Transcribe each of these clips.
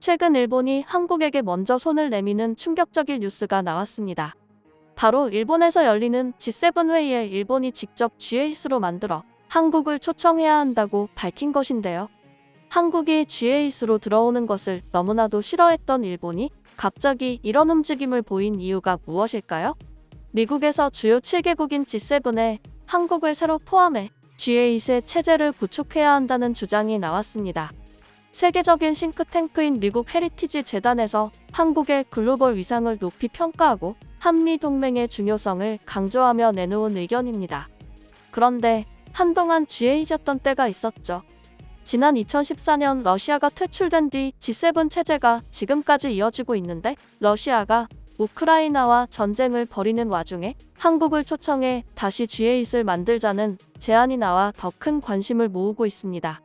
최근 일본이 한국에게 먼저 손을 내미는 충격적인 뉴스가 나왔습니다. 바로 일본에서 열리는 G7 회의에 일본이 직접 G8로 만들어 한국을 초청해야 한다고 밝힌 것인데요. 한국이 G8로 들어오는 것을 너무나도 싫어했던 일본이 갑자기 이런 움직임을 보인 이유가 무엇일까요? 미국에서 주요 7개국인 G7에 한국을 새로 포함해 G8의 체제를 구축해야 한다는 주장이 나왔습니다. 세계적인 싱크탱크인 미국 헤리티지 재단에서 한국의 글로벌 위상을 높이 평가하고 한미 동맹의 중요성을 강조하며 내놓은 의견입니다. 그런데 한동안 G8이었던 때가 있었죠. 지난 2014년 러시아가 퇴출된 뒤 G7 체제가 지금까지 이어지고 있는데, 러시아가 우크라이나와 전쟁을 벌이는 와중에 한국을 초청해 다시 G8을 만들자는 제안이 나와 더 큰 관심을 모으고 있습니다.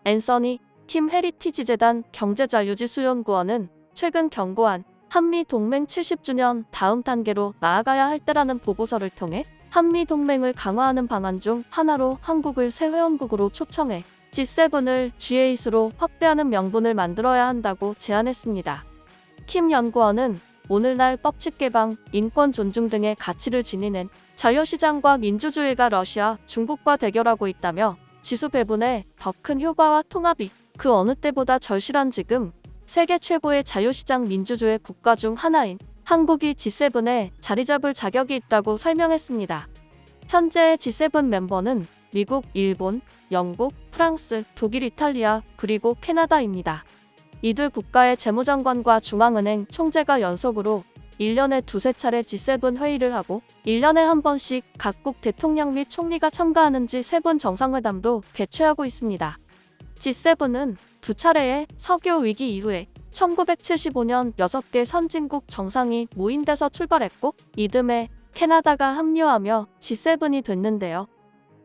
앤서니 팀 헤리티지 재단 경제자유지수연구원은 최근 경고한 한미 동맹 70주년 다음 단계로 나아가야 할 때라는 보고서를 통해 한미 동맹을 강화하는 방안 중 하나로 한국을 새 회원국으로 초청해 G7을 G8으로 확대하는 명분을 만들어야 한다고 제안했습니다. 킴 연구원은 오늘날 법칙 개방, 인권 존중 등의 가치를 지니는 자유시장과 민주주의가 러시아, 중국과 대결하고 있다며 지수 배분에 더 큰 효과와 통합이 그 어느 때보다 절실한 지금 세계 최고의 자유시장 민주주의 국가 중 하나인 한국이 G7에 자리 잡을 자격이 있다고 설명했습니다. 현재의 G7 멤버는 미국, 일본, 영국, 프랑스, 독일, 이탈리아, 그리고 캐나다입니다. 이들 국가의 재무장관과 중앙은행 총재가 연속으로 1년에 두세 차례 G7 회의를 하고 1년에 한 번씩 각국 대통령 및 총리가 참가하는 G7 정상회담도 개최하고 있습니다. G7은 두 차례의 석유 위기 이후에 1975년 6개 선진국 정상이 모인 데서 출발했고, 이듬해 캐나다가 합류하며 G7이 됐는데요.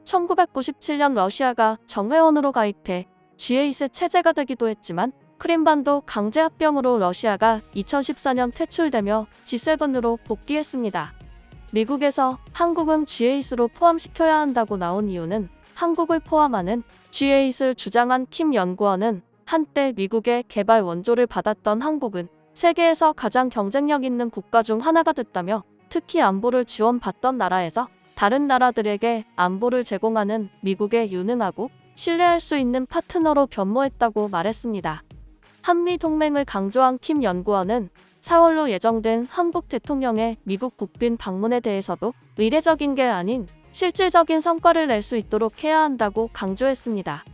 1997년 러시아가 정회원으로 가입해 G8의 체제가 되기도 했지만, 크림반도 강제합병으로 러시아가 2014년 퇴출되며 G7으로 복귀했습니다. 미국에서 한국은 G8으로 포함시켜야 한다고 나온 이유는, 한국을 포함하는 G8을 주장한 킴 연구원은 한때 미국의 개발 원조를 받았던 한국은 세계에서 가장 경쟁력 있는 국가 중 하나가 됐다며, 특히 안보를 지원받던 나라에서 다른 나라들에게 안보를 제공하는 미국에 유능하고 신뢰할 수 있는 파트너로 변모했다고 말했습니다. 한미 동맹을 강조한 킴 연구원은 4월로 예정된 한국 대통령의 미국 국빈 방문에 대해서도 의례적인 게 아닌 실질적인 성과를 낼 수 있도록 해야 한다고 강조했습니다.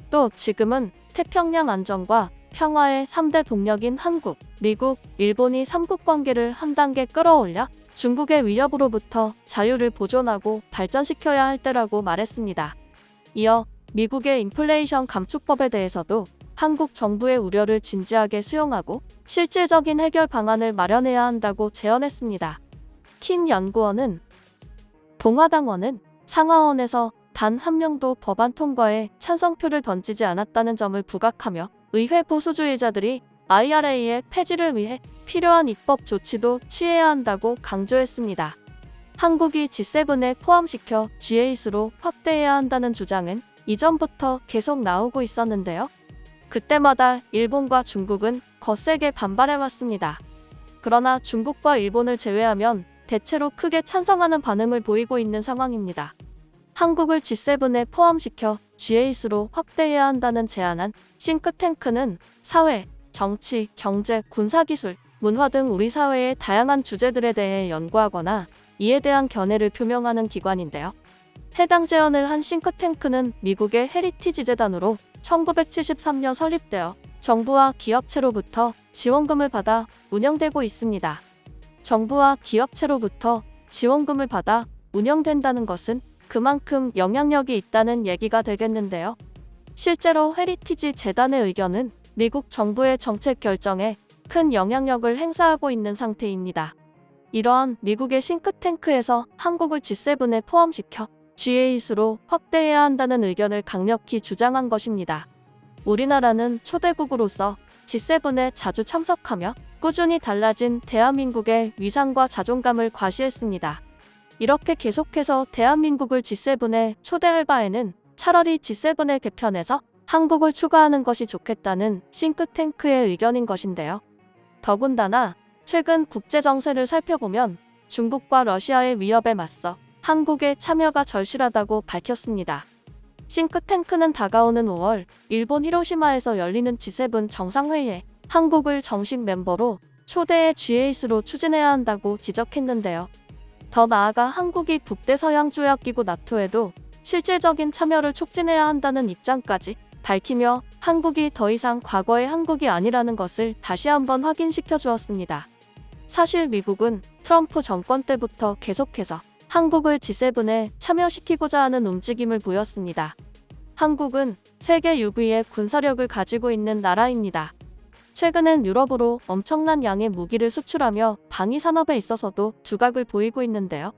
또 지금은 태평양 안정과 평화의 3대 동력인 한국, 미국, 일본이 3국 관계를 한 단계 끌어올려 중국의 위협으로부터 자유를 보존하고 발전시켜야 할 때라고 말했습니다. 이어 미국의 인플레이션 감축법에 대해서도 한국 정부의 우려를 진지하게 수용하고 실질적인 해결 방안을 마련해야 한다고 제언했습니다. 킴 연구원은 공화당원은 상하원에서 단 한 명도 법안 통과에 찬성표를 던지지 않았다는 점을 부각하며, 의회 보수주의자들이 IRA의 폐지를 위해 필요한 입법 조치도 취해야 한다고 강조했습니다. 한국이 G7에 포함시켜 G8으로 확대해야 한다는 주장은 이전부터 계속 나오고 있었는데요. 그때마다 일본과 중국은 거세게 반발해왔습니다. 그러나 중국과 일본을 제외하면 대체로 크게 찬성하는 반응을 보이고 있는 상황입니다. 한국을 G7에 포함시켜 G8으로 확대해야 한다는 제안한 싱크탱크는 사회, 정치, 경제, 군사기술, 문화 등 우리 사회의 다양한 주제들에 대해 연구하거나 이에 대한 견해를 표명하는 기관인데요. 해당 제언을 한 싱크탱크는 미국의 헤리티지 재단으로 1973년 설립되어 정부와 기업체로부터 지원금을 받아 운영되고 있습니다. 정부와 기업체로부터 지원금을 받아 운영된다는 것은 그만큼 영향력이 있다는 얘기가 되겠는데요. 실제로 헤리티지 재단의 의견은 미국 정부의 정책 결정에 큰 영향력을 행사하고 있는 상태입니다. 이러한 미국의 싱크탱크에서 한국을 G7에 포함시켜 G8으로 확대해야 한다는 의견을 강력히 주장한 것입니다. 우리나라는 초대국으로서 G7에 자주 참석하며 꾸준히 달라진 대한민국의 위상과 자존감을 과시했습니다. 이렇게 계속해서 대한민국을 G7에 초대할 바에는 차라리 G7의 개편에서 한국을 추가하는 것이 좋겠다는 싱크탱크의 의견인 것인데요. 더군다나 최근 국제 정세를 살펴보면 중국과 러시아의 위협에 맞서 한국의 참여가 절실하다고 밝혔습니다. 싱크탱크는 다가오는 5월 일본 히로시마에서 열리는 G7 정상회의에 한국을 정식 멤버로 초대의 G8로 추진해야 한다고 지적했는데요. 더 나아가 한국이 북대서양조약기구 나토에도 실질적인 참여를 촉진해야 한다는 입장까지 밝히며 한국이 더 이상 과거의 한국이 아니라는 것을 다시 한번 확인시켜 주었습니다. 사실 미국은 트럼프 정권 때부터 계속해서 한국을 G7에 참여시키고자 하는 움직임을 보였습니다. 한국은 세계 6위의 군사력을 가지고 있는 나라입니다. 최근엔 유럽으로 엄청난 양의 무기를 수출하며 방위 산업에 있어서도 두각을 보이고 있는데요.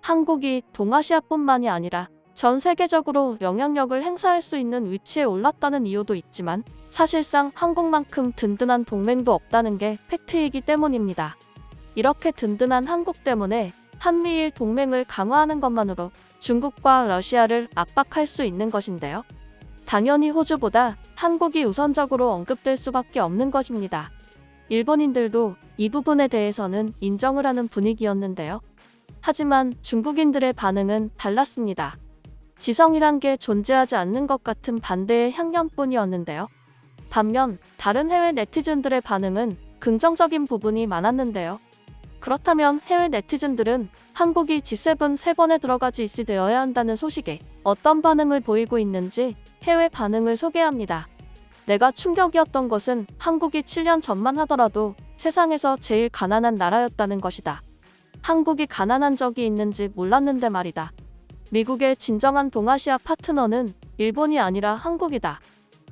한국이 동아시아뿐만이 아니라 전 세계적으로 영향력을 행사할 수 있는 위치에 올랐다는 이유도 있지만 사실상 한국만큼 든든한 동맹도 없다는 게 팩트이기 때문입니다. 이렇게 든든한 한국 때문에 한미일 동맹을 강화하는 것만으로 중국과 러시아를 압박할 수 있는 것인데요. 당연히 호주보다 한국이 우선적으로 언급될 수밖에 없는 것입니다. 일본인들도 이 부분에 대해서는 인정을 하는 분위기였는데요. 하지만 중국인들의 반응은 달랐습니다. 지성이란 게 존재하지 않는 것 같은 반대의 향연뿐이었는데요. 반면 다른 해외 네티즌들의 반응은 긍정적인 부분이 많았는데요. 그렇다면 해외 네티즌들은 한국이 G7 3번에 들어가지 되어야 한다는 소식에 어떤 반응을 보이고 있는지 해외 반응을 소개합니다. 내가 충격이었던 것은 한국이 7년 전만 하더라도 세상에서 제일 가난한 나라였다는 것이다. 한국이 가난한 적이 있는지 몰랐는데 말이다. 미국의 진정한 동아시아 파트너는 일본이 아니라 한국이다.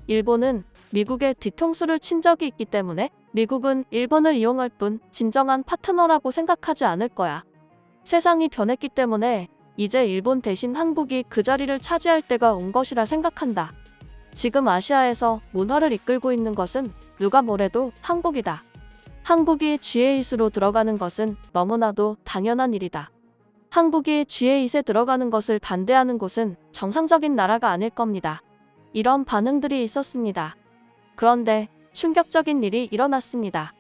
일본은 미국의 뒤통수를 친 적이 있기 때문에 미국은 일본을 이용할 뿐 진정한 파트너라고 생각하지 않을 거야. 세상이 변했기 때문에 이제 일본 대신 한국이 그 자리를 차지할 때가 온 것이라 생각한다. 지금 아시아에서 문화를 이끌고 있는 것은 누가 뭐래도 한국이다. 한국이 G8으로 들어가는 것은 너무나도 당연한 일이다. 한국이 G8에 들어가는 것을 반대하는 곳은 정상적인 나라가 아닐 겁니다. 이런 반응들이 있었습니다. 그런데 충격적인 일이 일어났습니다.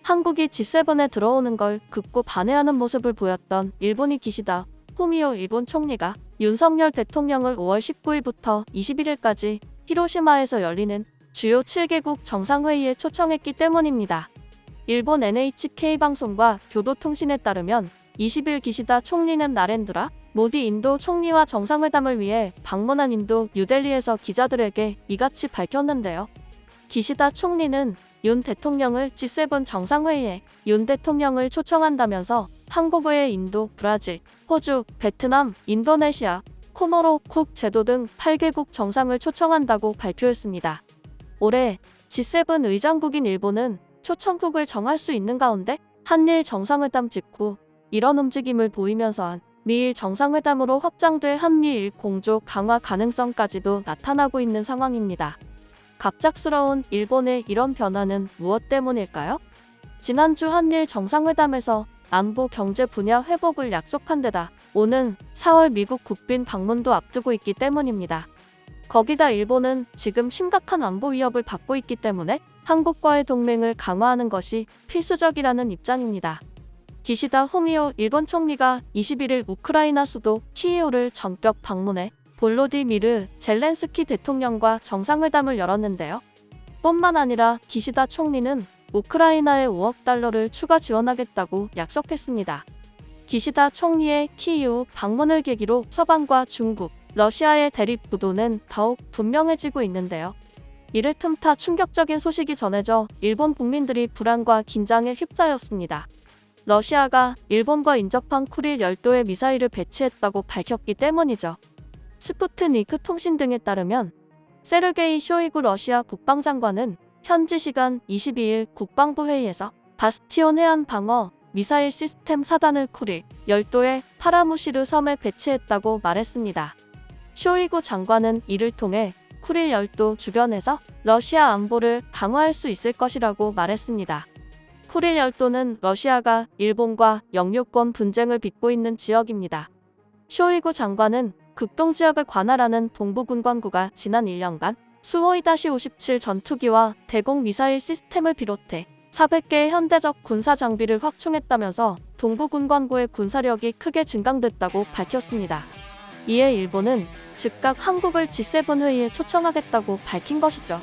한국이 G7에 들어오는 걸 극구 반대하는 모습을 보였던 일본의 기시다 후미오 일본 총리가 윤석열 대통령을 5월 19일부터 21일까지 히로시마에서 열리는 주요 7개국 정상회의에 초청했기 때문입니다. 일본 NHK방송과 교도통신에 따르면 20일 기시다 총리는 나렌드라 모디 인도 총리와 정상회담을 위해 방문한 인도 뉴델리에서 기자들에게 이같이 밝혔는데요. 기시다 총리는 윤 대통령을 G7 정상회의에 윤 대통령을 초청한다면서 한국 외에 인도, 브라질, 호주, 베트남, 인도네시아, 코모로, 쿡 제도 등 8개국 정상을 초청한다고 발표했습니다. 올해 G7 의장국인 일본은 초청국을 정할 수 있는 가운데 한일 정상회담 직후 이런 움직임을 보이면서 미일 정상회담으로 확장돼 한미일 공조 강화 가능성까지도 나타나고 있는 상황입니다. 갑작스러운 일본의 이런 변화는 무엇 때문일까요? 지난주 한일 정상회담에서 안보 경제 분야 회복을 약속한 데다 오는 4월 미국 국빈 방문도 앞두고 있기 때문입니다. 거기다 일본은 지금 심각한 안보 위협을 받고 있기 때문에 한국과의 동맹을 강화하는 것이 필수적이라는 입장입니다. 기시다 후미오 일본 총리가 21일 우크라이나 수도 키이우를 전격 방문해 볼로디미르 젤렌스키 대통령과 정상회담을 열었는데요. 뿐만 아니라 기시다 총리는 우크라이나에 5억 달러를 추가 지원하겠다고 약속했습니다. 기시다 총리의 키이우 방문을 계기로 서방과 중국, 러시아의 대립 구도는 더욱 분명해지고 있는데요. 이를 틈타 충격적인 소식이 전해져 일본 국민들이 불안과 긴장에 휩싸였습니다. 러시아가 일본과 인접한 쿠릴 열도에 미사일을 배치했다고 밝혔기 때문이죠. 스푸트니크 통신 등에 따르면 세르게이 쇼이구 러시아 국방장관은 현지 시간 22일 국방부 회의에서 바스티온 해안 방어 미사일 시스템 4단을 쿠릴 열도의 파라무시르 섬에 배치했다고 말했습니다. 쇼이구 장관은 이를 통해 쿠릴 열도 주변에서 러시아 안보를 강화할 수 있을 것이라고 말했습니다. 쿠릴 열도는 러시아가 일본과 영유권 분쟁을 빚고 있는 지역입니다. 쇼이구 장관은 극동지역을 관할하는 동부군관구가 지난 1년간 수호이-57 전투기와 대공 미사일 시스템을 비롯해 400개의 현대적 군사 장비를 확충했다면서 동부군관구의 군사력이 크게 증강됐다고 밝혔습니다. 이에 일본은 즉각 한국을 G7 회의에 초청하겠다고 밝힌 것이죠.